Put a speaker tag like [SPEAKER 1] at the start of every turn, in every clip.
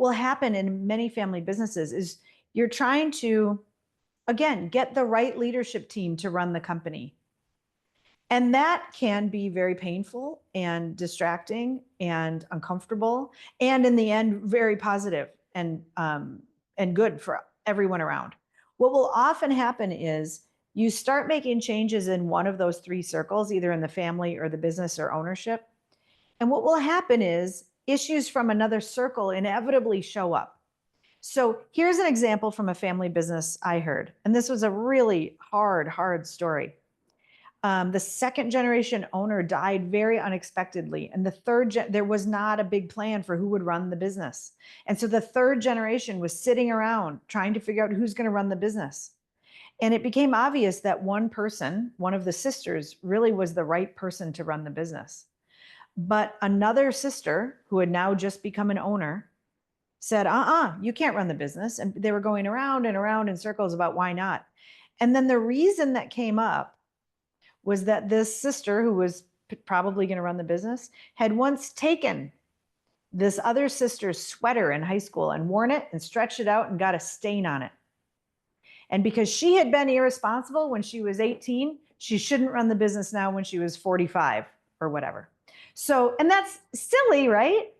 [SPEAKER 1] what will happen in many family businesses is you're trying to, again, get the right leadership team to run the company. And that can be very painful and distracting and uncomfortable, and in the end, very positive and good for everyone around. What will often happen is you start making changes in one of those three circles, either in the family or the business or ownership. And what will happen is issues from another circle inevitably show up. So here's an example from a family business I heard, and this was a really hard story. The second generation owner died very unexpectedly. And there was not a big plan for who would run the business. And so the third generation was sitting around trying to figure out who's going to run the business. And it became obvious that one person, one of the sisters, really was the right person to run the business. But another sister, who had now just become an owner, said, you can't run the business. And they were going around and around in circles about why not. And then the reason that came up was that this sister, who was probably going to run the business, had once taken this other sister's sweater in high school and worn it and stretched it out and got a stain on it. And because she had been irresponsible when she was 18, she shouldn't run the business now when she was 45 or whatever. So, and that's silly, right?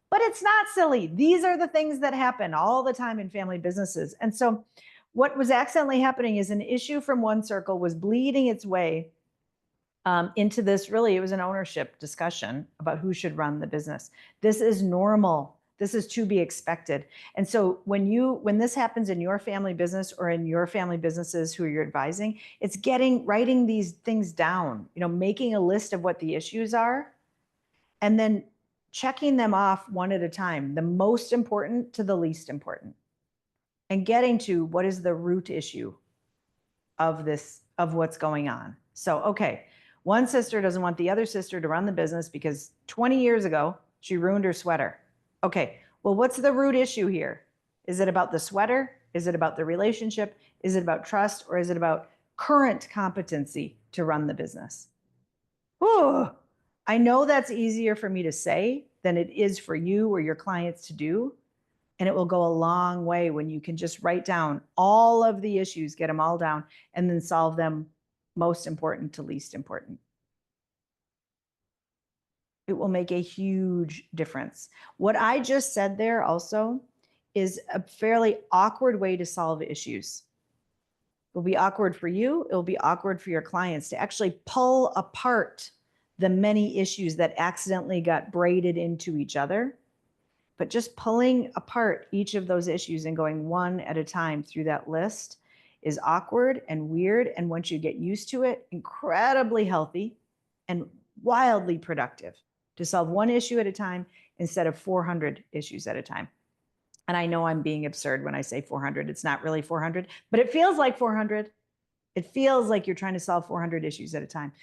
[SPEAKER 1] But it's not silly. These are the things that happen all the time in family businesses. And so what was accidentally happening is an issue from one circle was bleeding its way into this. Really, it was an ownership discussion about who should run the business. This is normal. This is to be expected. And so when this happens in your family business or in your family businesses who you're advising, it's writing these things down, making a list of what the issues are, and then checking them off one at a time, the most important to the least important, and getting to what is the root issue of what's going on. So, okay, one sister doesn't want the other sister to run the business because 20 years ago, she ruined her sweater. Okay, well, what's the root issue here? Is it about the sweater? Is it about the relationship? Is it about trust? Or is it about current competency to run the business? Oh, I know that's easier for me to say than it is for you or your clients to do. And it will go a long way when you can just write down all of the issues, get them all down, and then solve them most important to least important. It will make a huge difference. What I just said there also is a fairly awkward way to solve issues. It will be awkward for you. It will be awkward for your clients to actually pull apart the many issues that accidentally got braided into each other. But just pulling apart each of those issues and going one at a time through that list is awkward and weird. And once you get used to it, incredibly healthy and wildly productive to solve one issue at a time instead of 400 issues at a time. And I know I'm being absurd when I say 400. It's not really 400, but it feels like 400. It feels like you're trying to solve 400 issues at a time.